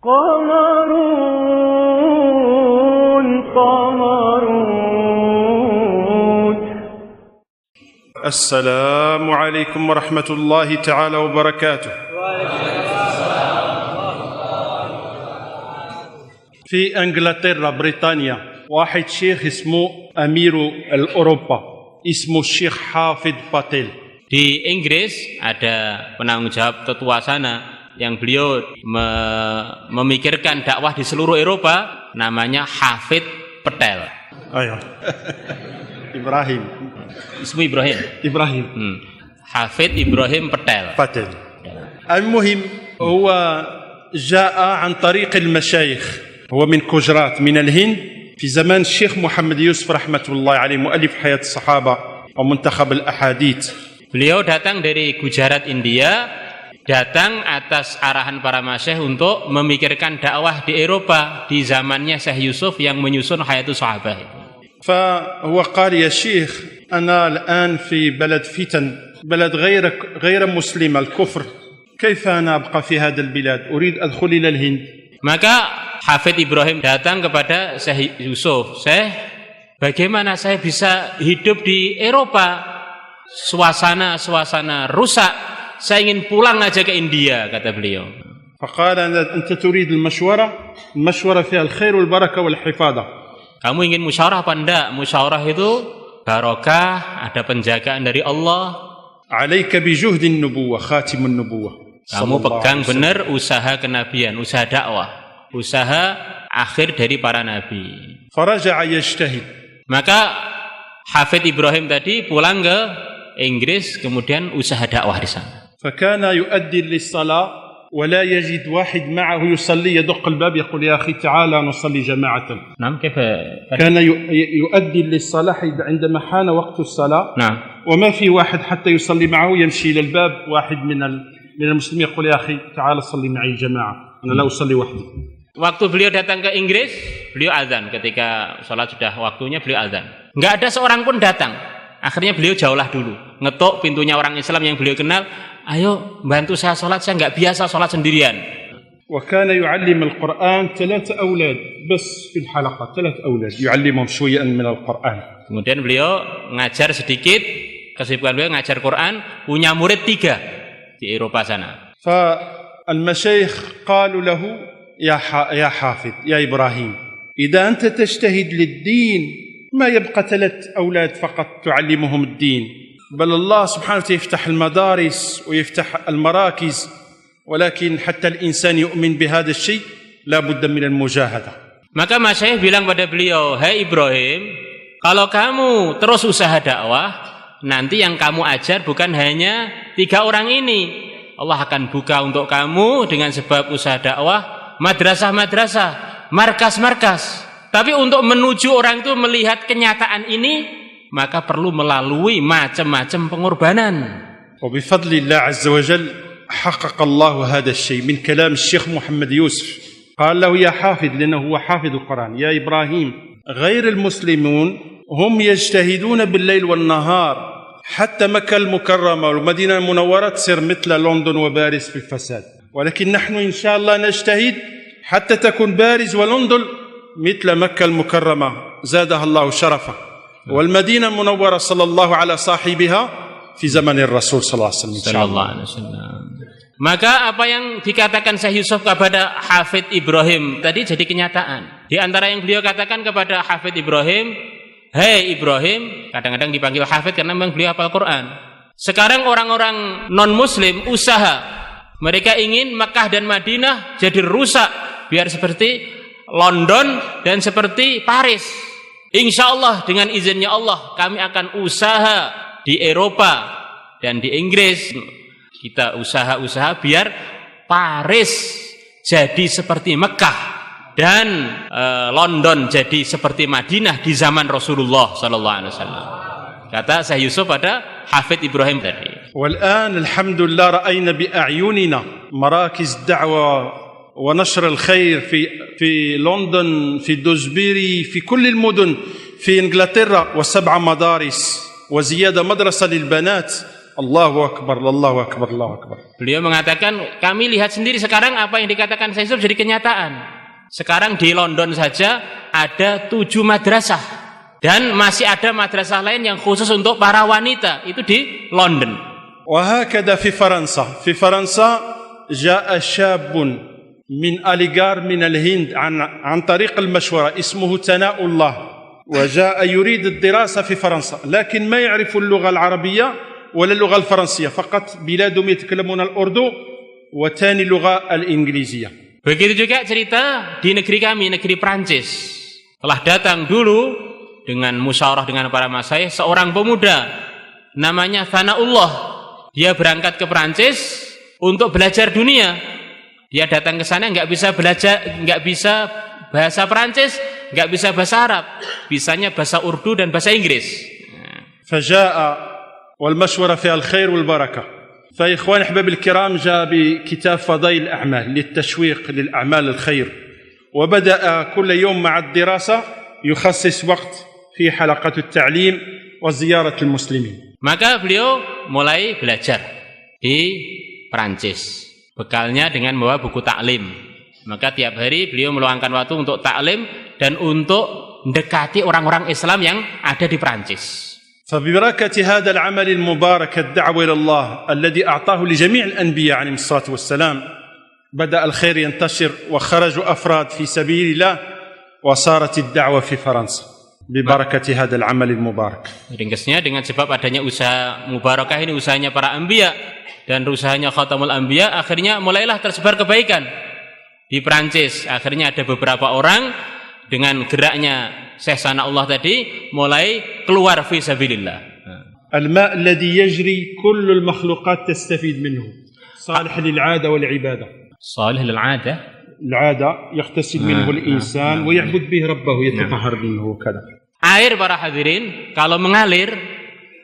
قمرون قمرون. السلام عليكم ورحمة الله تعالى وبركاته. في انجلترا بريطانيا واحد شيخ اسمه أمير الأوروبا اسمه الشيخ حافظ باتيل. Di Inggris ada penanggung jawab tetua sana yang beliau memikirkan dakwah di seluruh Eropa, namanya Hafid Patel. أيوة. إبراهيم. Ismu Ibrahim. إبراهيم. Hafid Ibrahim Patel. باتيل. المهم هو جاء عن طريق المشايخ، هو من كوجرات من الهند في زمان الشيخ محمد يوسف رحمة الله عليه مؤلف حياة الصحابة ومنتخب الأحاديث. Beliau datang dari Gujarat, India, datang atas arahan para masyayikh untuk memikirkan dakwah di Eropa di zamannya Syekh Yusuf yang menyusun Hayatus Sahabah. فهو قال يا شيخ أنا الآن في بلد فتن، بلد غير مسلم، الكفر، كيف أنا أبقى في هذا البلاد؟ أريد أدخل إلى الهند. Maka Hafid Ibrahim datang kepada Syekh Yusuf, Syekh, bagaimana saya bisa hidup di Eropa? Suasana rusak, saya ingin pulang aja ke India, kata beliau. فقال أنت تريد المشورة فيها الخير والبركة والحفاظة. Kamu ingin musyawarah apa enggak? Musyawarah itu barokah, ada penjagaan dari Allah. عليك بجهد النبوة خاتم النبوة. Kamu pegang benar usaha kenabian, usaha dakwah, usaha akhir dari para nabi. فرجع يجتهد. Maka Hafid Ibrahim tadi pulang ke Inggris, kemudian usaha dakwah di sana. فكان يؤدي للصلاة ولا يجد واحد معه يصلي، يدق الباب يقول يا أخي تعالى نصلي جماعة. نعم كيف؟ كان يؤدي للصلاة عندما حان وقت الصلاة. نعم. وما في واحد حتى يصلي معه، يمشي إلى الباب واحد من المسلمين يقول يا أخي تعالى صلي معي جماعة، أنا لا أصلي وحدي. Waktu beliau datang ke Inggris, beliau azan. Ketika sholat sudah waktunya, beliau azan. Nggak ada seorang pun datang. Akhirnya beliau jauhlah dulu, ngetok pintunya orang Islam yang beliau kenal. Ayo bantu saya sholat, saya nggak biasa sholat sendirian. وكان يعلم القرآن 3 أولاد بس في الحلقة، 3 أولاد يعلمهم شوية من القرآن. Kemudian beliau ngajar sedikit, kesibukan beliau ngajar Quran, punya murid 3 di Eropa sana. فالمشايخ قالوا له يا حافظ يا إبراهيم إذا أنت تجتهد للدين ما يبقى 3 أولاد فقط تعلمهم الدين، بل الله سبحانه وتعالى يفتح المدارس ويفتح المراكز، ولكن حتى الإنسان يؤمن بهذا الشيء لا بد من المجاهدة. Maka masyayikh bilang pada beliau, "Hai Ibrahim, kalau kamu terus usaha dakwah, nanti yang kamu ajar bukan hanya 3 orang ini. Allah akan buka untuk kamu dengan sebab usaha dakwah madrasah-madrasah, markas-markas. Tapi untuk menuju orang itu melihat kenyataan ini, maka perlu melalui macam-macam pengorbanan." وبفضل الله عز وجل حقق الله هذا الشيء من كلام الشيخ محمد يوسف. قال له يا حافظ، لأنه هو حافظ القرآن، يا إبراهيم غير المسلمون هم يجتهدون بالليل والنهار حتى مكة المكرمة والمدينة المنورة تصير مثل لندن وباريس في الفساد، ولكن نحن إن شاء الله نجتهد حتى تكون باريس ولندن مثل مكة المكرمة زادها الله شرفا، والمدينة المنورة صلى الله على صاحبها في زمن الرسول صلى الله عليه وسلم إن شاء الله. Maka apa yang dikatakan Syekh Yusuf kepada Hafid Ibrahim tadi jadi kenyataan. Di antara yang beliau katakan kepada Hafid Ibrahim, "Hei Ibrahim," kadang-kadang dipanggil Hafid karena memang beliau hafal Quran. Sekarang orang-orang non-muslim usaha, mereka ingin Mekah dan Madinah jadi rusak biar seperti London dan seperti Paris. Insya Allah dengan izinnya Allah kami akan usaha di Eropa dan di Inggris. Kita usaha-usaha biar Paris jadi seperti Mekah dan London jadi seperti Madinah di zaman Rasulullah sallallahu alaihi wasallam. Kata Syekh Yusuf pada Hafid Ibrahim tadi. والآن الحمد لله رأينا بأعيننا مراكز دعوة ونشر الخير في لندن، في دوزبيري، في كل المدن، في إنجلترا، و7 مدارس وزيادة مدرسة للبنات Allahu Akbar, Allahu Akbar, Allahu Akbar. Beliau mengatakan, kami lihat sendiri sekarang apa yang dikatakan Syekh Yusuf jadi kenyataan. Sekarang di London saja ada 7 madrasah. Dan masih ada madrasah lain yang khusus untuk para wanita. Itu di London. وهكذا في فرنسا. في فرنسا جاء شاب من أليغار من الهند عن طريق المشورة اسمه ثناء الله، وجاء يريد الدراسة في فرنسا، لكن ما يعرف اللغة العربية ولا اللغة الفرنسية، فقط بلادهم يتكلمون الأردو وثاني لغة الإنجليزية. Begitu juga cerita di negeri kami, negeri Prancis. Telah datang dulu dengan musyawarah dengan para masyayikh seorang pemuda namanya Thanaullah. Dia berangkat ke Prancis untuk belajar dunia. Dia datang ke sana nggak bisa belajar, nggak bisa bahasa Prancis, nggak bisa bahasa Arab, bisanya bahasa Urdu dan bahasa Inggris. فجاء والمشورة فيها الخير والبركة. فإخواني أحباب الكرام جاء بكتاب فضائل الأعمال للتشويق للأعمال الخير، وبدأ كل يوم مع الدراسة يخصص وقت في حلقة التعليم وزيارة المسلمين. Maka beliau mulai belajar di Prancis. Bekalnya dengan membawa buku taklim. Maka tiap hari beliau meluangkan waktu untuk taklim dan untuk mendekati orang-orang Islam yang ada di Prancis. فببركة هذا العمل المبارك الدعوة إلى الله الذي أعطاه لجميع الأنبياء عليهم الصلاة والسلام بدأ الخير ينتشر وخرجوا أفراد في سبيل الله وصارت الدعوة في فرنسا ببركة هذا العمل المبارك. Ringkasnya dengan sebab adanya usaha mubarakah ini, usahanya para anbiya dan usahanya Khatamul Anbiya, akhirnya mulailah tersebar kebaikan di Prancis. Akhirnya ada beberapa orang dengan geraknya Syekh Thanaullah tadi mulai keluar fi sabilillah. الماء الذي يجري كل المخلوقات تستفيد منه صالح للعادة والعبادة. صالح للعادة، العادة يغتسل منه الإنسان ويعبد به ربه يتطهر منه وكذا. Air para hadirin kalau mengalir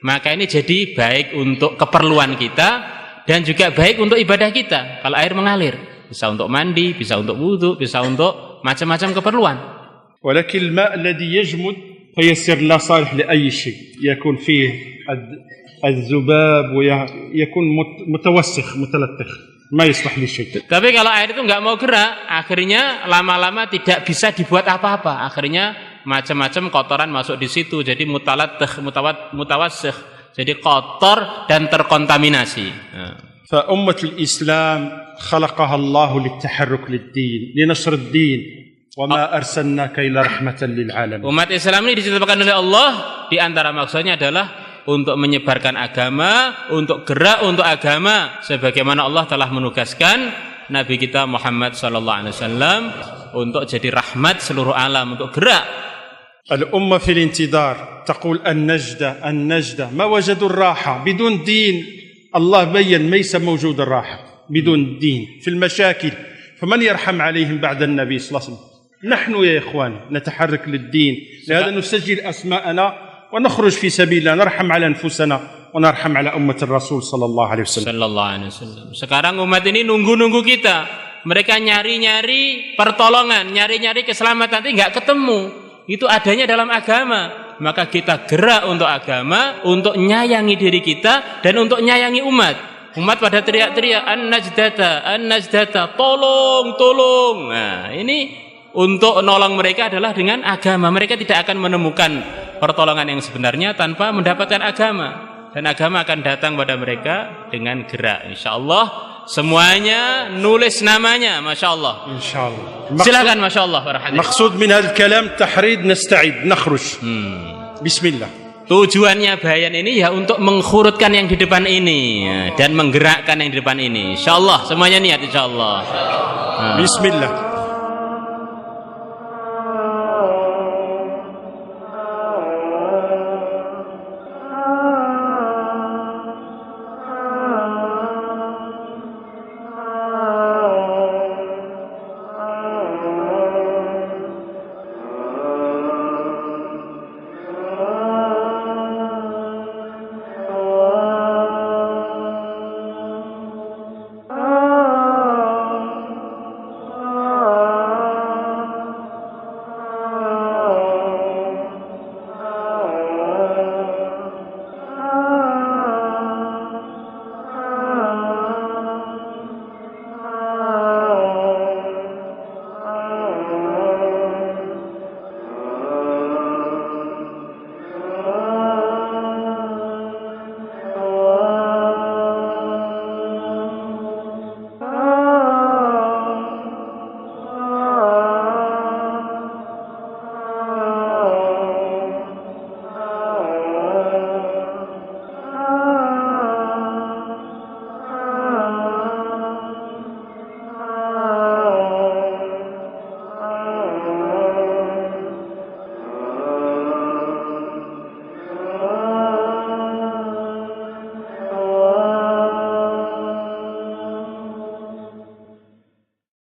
maka ini jadi baik untuk keperluan kita dan juga baik untuk ibadah kita. Kalau air mengalir bisa untuk mandi, bisa untuk wudu, bisa untuk macam-macam keperluan. ولكن الماء الذي يجمد فيصير لا صالح لأي شيء، يكون فيه الذباب ويكون متوسخ متلطخ ما يصلح لشيء. Tapi kalau air itu nggak mau gerak, akhirnya lama-lama tidak bisa dibuat apa-apa. Akhirnya macam-macam kotoran masuk di situ, jadi mutawassikh, jadi kotor dan terkontaminasi. فأمة الإسلام خلقها الله للتحرك للدين لنشر الدين وما أرسلناك إلا رحمة للعالمين. Umat Islam ini diciptakan oleh Allah, di antara maksudnya adalah untuk menyebarkan agama, untuk gerak untuk agama, sebagaimana Allah telah menugaskan Nabi kita Muhammad sallallahu alaihi wasallam untuk jadi rahmat seluruh alam, untuk gerak. الأمة في الانتظار تقول النجدة النجدة ما وجدوا الراحة بدون دين. الله بين ليس موجود الراحة بدون دين في المشاكل، فمن يرحم عليهم بعد النبي صلى الله عليه وسلم؟ نحن يا إخوان نتحرك للدين، لهذا نسجل أسماءنا ونخرج في سبيل الله، نرحم على أنفسنا ونرحم على أمة الرسول صلى الله عليه وسلم. Sekarang umat ini nunggu-nunggu kita. Mereka nyari-nyari pertolongan, nyari-nyari keselamatan, tapi nggak ketemu. Itu adanya dalam agama. Maka kita gerak untuk agama, untuk nyayangi diri kita dan untuk nyayangi umat. Umat pada teriak-teriak an-najdata, an-najdata, tolong, tolong. Nah, ini untuk nolong mereka adalah dengan agama. Mereka tidak akan menemukan pertolongan yang sebenarnya tanpa mendapatkan agama. Dan agama akan datang pada mereka dengan gerak. InsyaAllah semuanya nulis namanya. Masya Allah. InsyaAllah. Silakan Masya Allah. Maksud min hadal kalam tahrid nasta'id nakhruj. Bismillah. Tujuannya bayan ini ya untuk menghurutkan yang di depan ini dan menggerakkan yang di depan ini. InsyaAllah semuanya niat InsyaAllah. Bismillah.